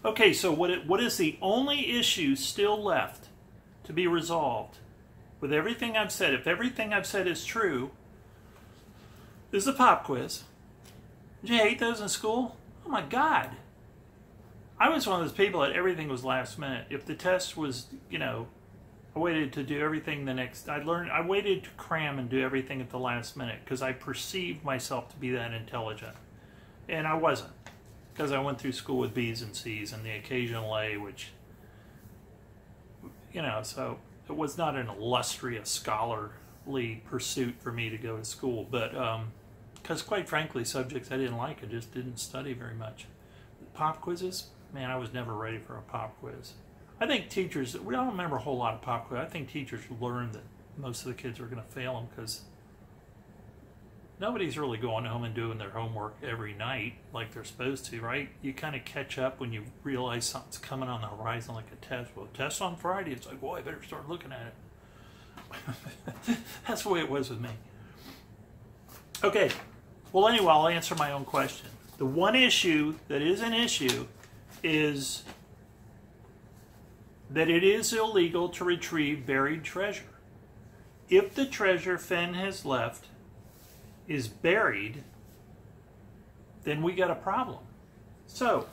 Okay, so what is the only issue still left to be resolved with everything I've said? If everything I've said is true, is the pop quiz. Did you hate those in school? Oh my God. I was one of those people that everything was last minute. If the test was, I waited to do everything I waited to cram and do everything at the last minute because I perceived myself to be that intelligent. And I wasn't, because I went through school with B's and C's and the occasional A, which, so it was not an illustrious scholarly pursuit for me to go to school. But, because quite frankly, subjects I didn't like, I just didn't study very much. Pop quizzes, man, I was never ready for a pop quiz. I think teachers, we don't remember a whole lot of pop quiz. I think teachers learned that most of the kids were going to fail them because nobody's really going home and doing their homework every night like they're supposed to, right? You kind of catch up when you realize something's coming on the horizon, like a test. Well, test on Friday, it's like, boy, I better start looking at it. That's the way it was with me. Okay, well, anyway, I'll answer my own question. The one issue that is an issue is that it is illegal to retrieve buried treasure. If the treasure Fenn has left is buried, then we got a problem. So,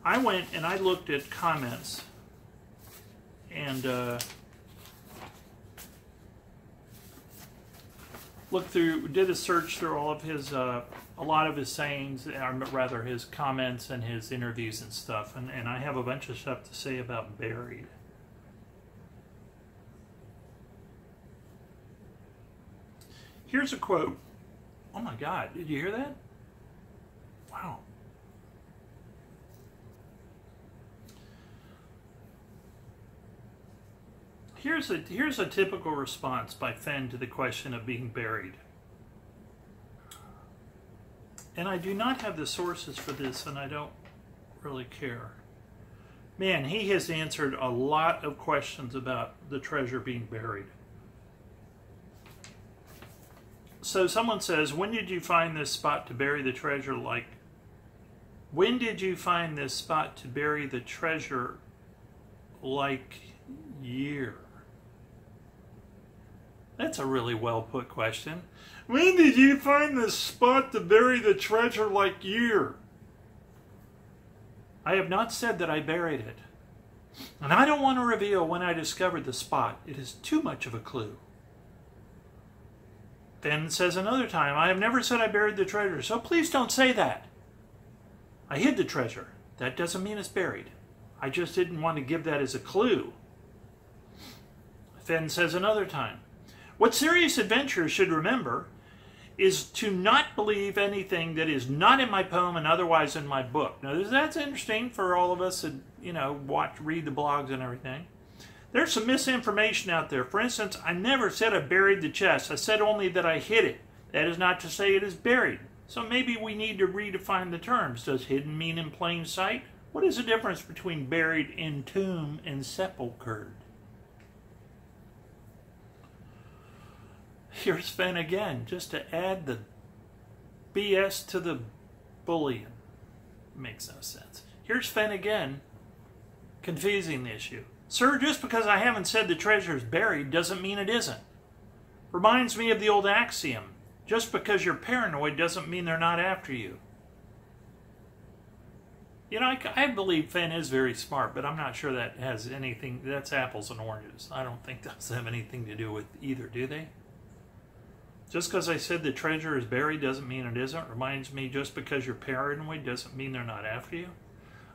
I went and I looked at comments and did a search through all of his, a lot of his sayings, or rather his comments and his interviews and stuff, and I have a bunch of stuff to say about buried. Here's a quote. Oh my God, did you hear that? Wow. Here's a typical response by Fenn to the question of being buried. And I do not have the sources for this, and I don't really care. Man, he has answered a lot of questions about the treasure being buried. So someone says, when did you find this spot to bury the treasure like... When did you find this spot to bury the treasure like year? That's a really well put question. When did you find this spot to bury the treasure like year? I have not said that I buried it. And I don't want to reveal when I discovered the spot. It is too much of a clue. Fenn says another time, I have never said I buried the treasure, so please don't say that. I hid the treasure. That doesn't mean it's buried. I just didn't want to give that as a clue. Fenn says another time, what serious adventurers should remember is to not believe anything that is not in my poem and otherwise in my book. Now, that's interesting for all of us that, read the blogs and everything. There's some misinformation out there. For instance, I never said I buried the chest. I said only that I hid it. That is not to say it is buried. So maybe we need to redefine the terms. Does hidden mean in plain sight? What is the difference between buried, entomb, and sepulchered? Here's Fenn again, just to add the BS to the bullying. Makes no sense. Here's Fenn again, confusing the issue. Sir, just because I haven't said the treasure is buried doesn't mean it isn't. Reminds me of the old axiom, just because you're paranoid doesn't mean they're not after you. I believe Fenn is very smart, but I'm not sure that has anything, that's apples and oranges. I don't think those have anything to do with either, do they? Just because I said the treasure is buried doesn't mean it isn't. Reminds me, just because you're paranoid doesn't mean they're not after you.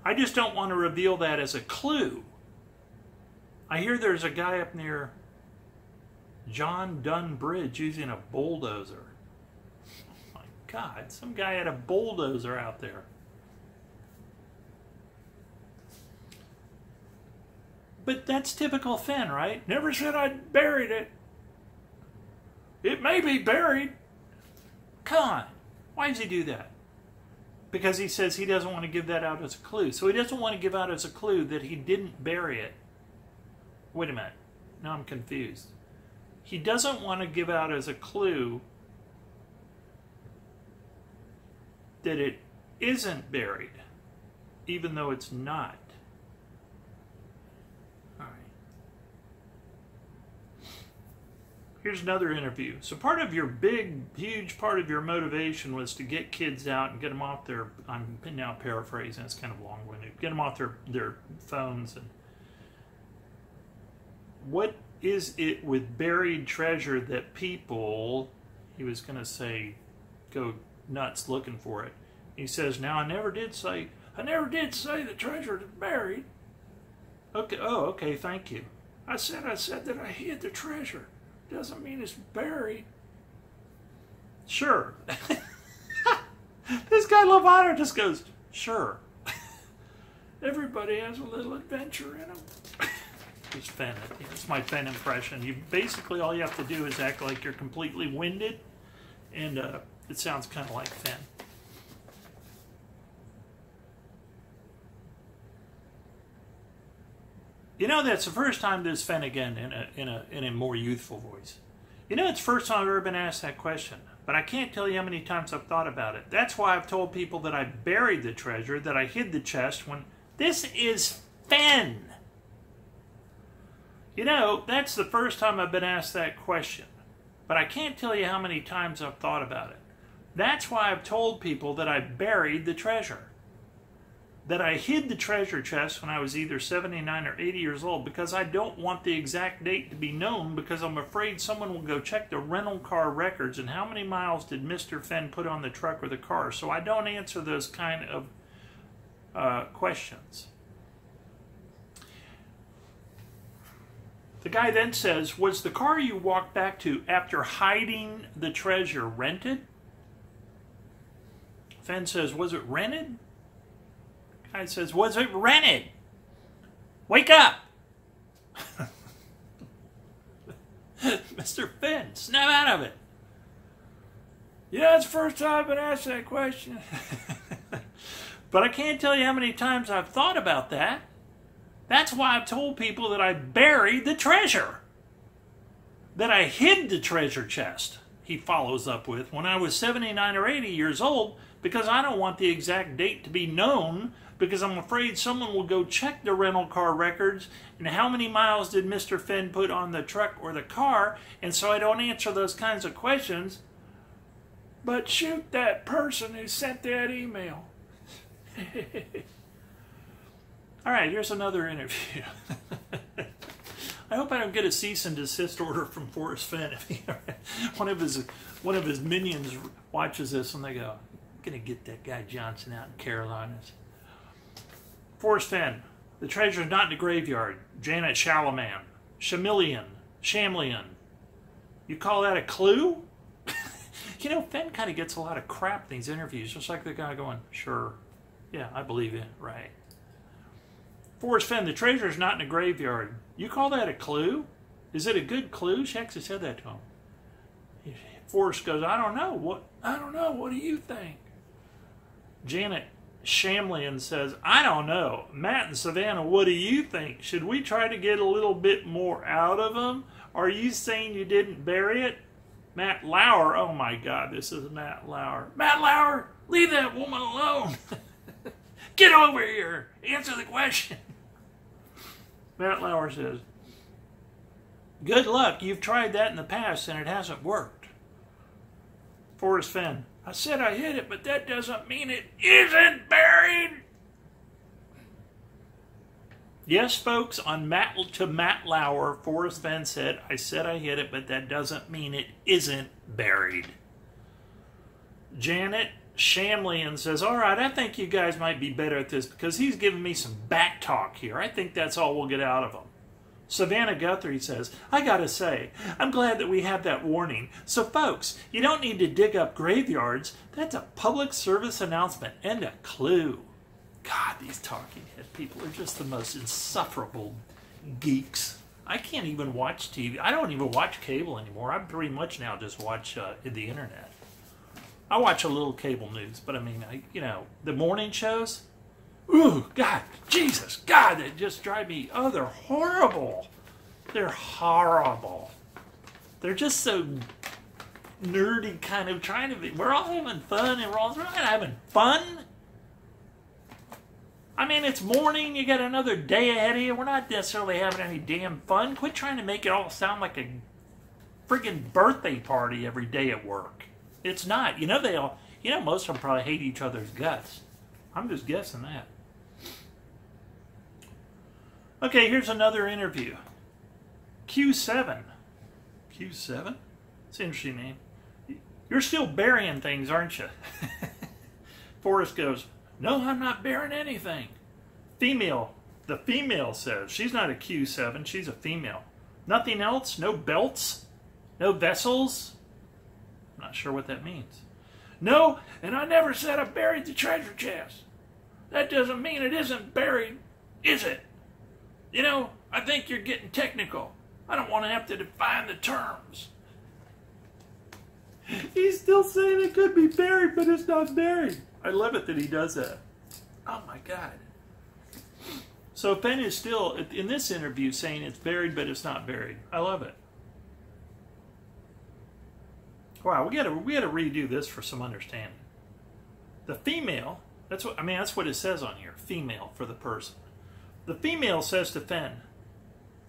I just don't want to reveal that as a clue. I hear there's a guy up near John Dunn Bridge using a bulldozer. Oh my God, some guy had a bulldozer out there. But that's typical Fenn, right? Never said I buried it. It may be buried. Come on. Why does he do that? Because he says he doesn't want to give that out as a clue. So he doesn't want to give out as a clue that he didn't bury it. Wait a minute. Now I'm confused. He doesn't want to give out as a clue that it isn't buried, even though it's not. All right. Here's another interview. So part of your huge part of your motivation was to get kids out and get them off their, I'm now paraphrasing, it's kind of long-winded, get them off their phones. And what is it with buried treasure that people, he was going to say, go nuts looking for it. He says, now I never did say the treasure is buried. Okay, oh, okay, thank you. I said that I hid the treasure. Doesn't mean it's buried. Sure. This guy Lovato just goes, sure. Everybody has a little adventure in them. It's Fenn. It's my Fenn impression. You basically, all you have to do is act like you're completely winded, and it sounds kind of like Fenn. You know, that's the first time there's Fenn again in a more youthful voice. You know, it's the first time I've ever been asked that question, but I can't tell you how many times I've thought about it. That's why I've told people that I buried the treasure, that I hid the chest, when this is Fenn. You know, that's the first time I've been asked that question, but I can't tell you how many times I've thought about it. That's why I've told people that I buried the treasure. That I hid the treasure chest when I was either 79 or 80 years old, because I don't want the exact date to be known, because I'm afraid someone will go check the rental car records and how many miles did Mr. Fenn put on the truck or the car. So I don't answer those kind of questions. The guy then says, was the car you walked back to after hiding the treasure rented? Fenn says, was it rented? Guy says, was it rented? Wake up! Mr. Fenn, snap out of it. You know, it's the first time I've been asked that question. But I can't tell you how many times I've thought about that. That's why I've told people that I buried the treasure. That I hid the treasure chest, he follows up with, when I was 79 or 80 years old, because I don't want the exact date to be known, because I'm afraid someone will go check the rental car records and how many miles did Mr. Fenn put on the truck or the car, and so I don't answer those kinds of questions. But shoot that person who sent that email. All right, here's another interview. I hope I don't get a cease and desist order from Forrest Fenn. If one of his minions watches this and they go, I'm going to get that guy Johnson out in Carolinas. Forrest Fenn, the treasure's not in the graveyard. Janet Shamlian. You call that a clue? You know, Fenn kind of gets a lot of crap in these interviews, just like the guy going, sure, yeah, I believe it, right. Forrest Fenn, the treasure's not in the graveyard. You call that a clue? Is it a good clue? She actually said that to him. Forrest goes, I don't know. What do you think? Janet Shamlian says, I don't know. Matt and Savannah, what do you think? Should we try to get a little bit more out of them? Are you saying you didn't bury it? Matt Lauer, oh my God, this is Matt Lauer. Matt Lauer, leave that woman alone. Get over here. Answer the question. Matt Lauer says, good luck. You've tried that in the past and it hasn't worked. Forrest Fenn, I said I hid it, but that doesn't mean it isn't buried. Yes, folks, on Matt Lauer, Forrest Fenn said, I said I hid it, but that doesn't mean it isn't buried. Janet Shamlian says, all right, I think you guys might be better at this because he's giving me some back talk here. I think that's all we'll get out of him. Savannah Guthrie says, I gotta say, I'm glad that we have that warning. So folks, you don't need to dig up graveyards. That's a public service announcement and a clue. God, these talking head people are just the most insufferable geeks. I can't even watch TV. I don't even watch cable anymore. I pretty much now just watch the internet. I watch a little cable news, but I mean, you know, the morning shows, ooh, God, Jesus, God, they just drive me, oh, they're horrible. They're horrible. They're just so nerdy, kind of trying to be, we're all having fun, and we're all having fun. I mean, it's morning. You got another day ahead of you. We're not necessarily having any damn fun. Quit trying to make it all sound like a friggin' birthday party every day at work. It's not. You know they all. You know most of them probably hate each other's guts. I'm just guessing that. Okay, here's another interview. Q7. Q7? That's an interesting name. You're still burying things, aren't you? Forrest goes, no, I'm not burying anything. Female. The female says, she's not a Q7, she's a female. Nothing else? No belts? No vessels? I'm not sure what that means. No, and I never said I buried the treasure chest. That doesn't mean it isn't buried, is it? You know, I think you're getting technical. I don't want to have to define the terms. He's still saying it could be buried, but it's not buried. I love it that he does that. Oh my God. So Fenn is still, in this interview, saying it's buried, but it's not buried. I love it. Wow, we gotta redo this for some understanding. The female, that's what it says on here. Female for the person. The female says to Fenn.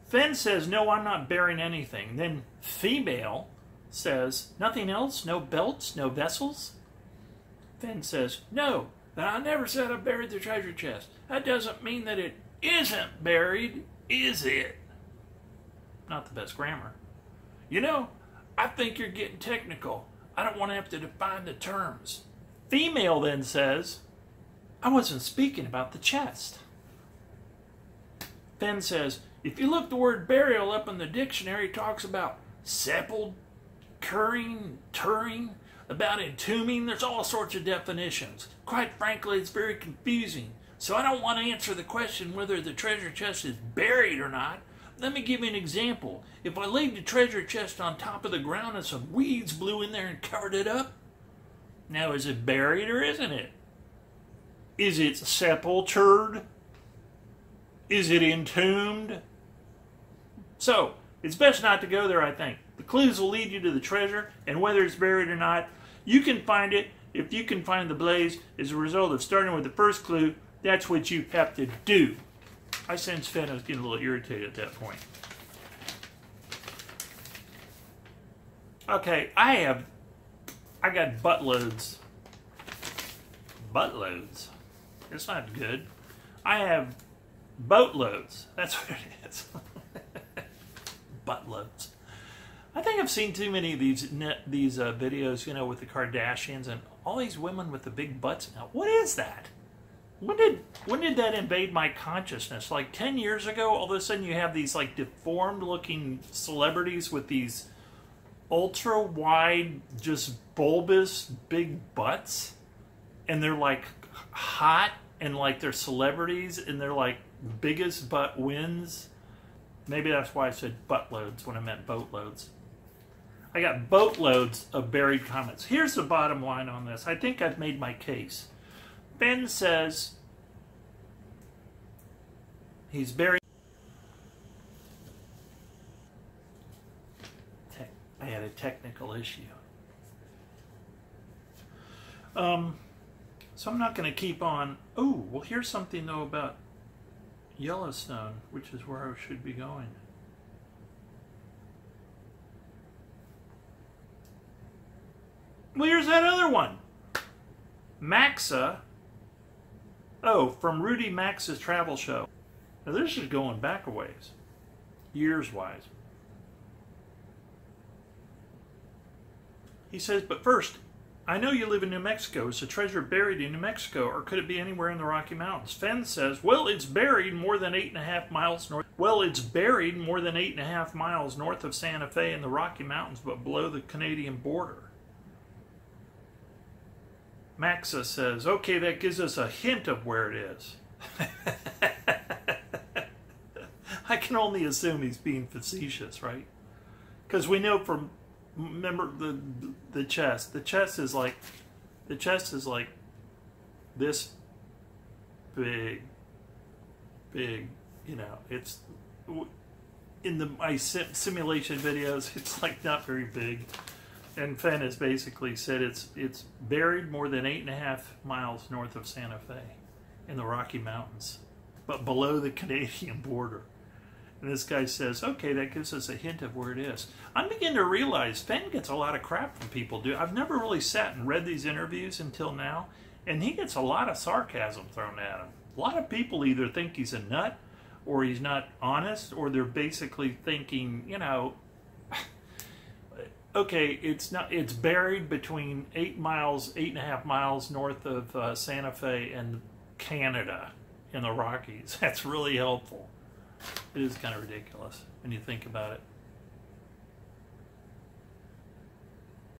Fenn says, no, I'm not burying anything. Then female says, nothing else? No belts? No vessels? Fenn says, no, that I never said I buried the treasure chest. That doesn't mean that it isn't buried, is it? Not the best grammar. You know, I think you're getting technical. I don't want to have to define the terms. Female then says, I wasn't speaking about the chest. Fenn says, if you look the word burial up in the dictionary, it talks about sepulchering, turring, about entombing. There's all sorts of definitions. Quite frankly, it's very confusing. So I don't want to answer the question whether the treasure chest is buried or not. Let me give you an example. If I laid the treasure chest on top of the ground and some weeds blew in there and covered it up, now is it buried or isn't it? Is it sepultured? Is it entombed? So, it's best not to go there, I think. The clues will lead you to the treasure, and whether it's buried or not, you can find it. If you can find the blaze as a result of starting with the first clue, that's what you have to do. I sense Fenn was getting a little irritated at that point. Okay, I got buttloads. Buttloads? It's not good. I have boatloads. That's what it is. Buttloads. I think I've seen too many of these videos, you know, with the Kardashians and all these women with the big butts now. What is that? When did that invade my consciousness? Like 10 years ago, all of a sudden you have these like deformed looking celebrities with these ultra wide, just bulbous big butts, and they're like hot and like they're celebrities and they're like biggest butt wins. Maybe that's why I said buttloads when I meant boatloads. I got boatloads of buried comments. Here's the bottom line on this. I think I've made my case. Fenn says he's buried. I had a technical issue. So I'm not going to keep on. Oh, well, here's something though about Yellowstone, which is where I should be going. Well, here's that other one. Maxa. Oh, from Rudy Maxa's travel show. Now this is going back a ways, years-wise. He says, but first, I know you live in New Mexico. Is the treasure buried in New Mexico, or could it be anywhere in the Rocky Mountains? Fenn says, well, it's buried more than 8.5 miles north. Well, it's buried more than 8.5 miles north of Santa Fe in the Rocky Mountains, but below the Canadian border. Maxa says, okay, that gives us a hint of where it is. I can only assume he's being facetious, right? Because we know from, remember the chest. The chest is like this big, you know, it's, in my simulation videos, it's like not very big. And Fenn has basically said it's buried more than 8.5 miles north of Santa Fe. in the Rocky Mountains, but below the Canadian border. And this guy says, okay, that gives us a hint of where it is. I'm beginning to realize Fenn gets a lot of crap from people. I've never really sat and read these interviews until now, and he gets a lot of sarcasm thrown at him. A lot of people either think he's a nut, or he's not honest, or they're basically thinking, you know, okay, it's buried between 8.5 miles north of Santa Fe and Canada in the Rockies. That's really helpful. It is kind of ridiculous when you think about it.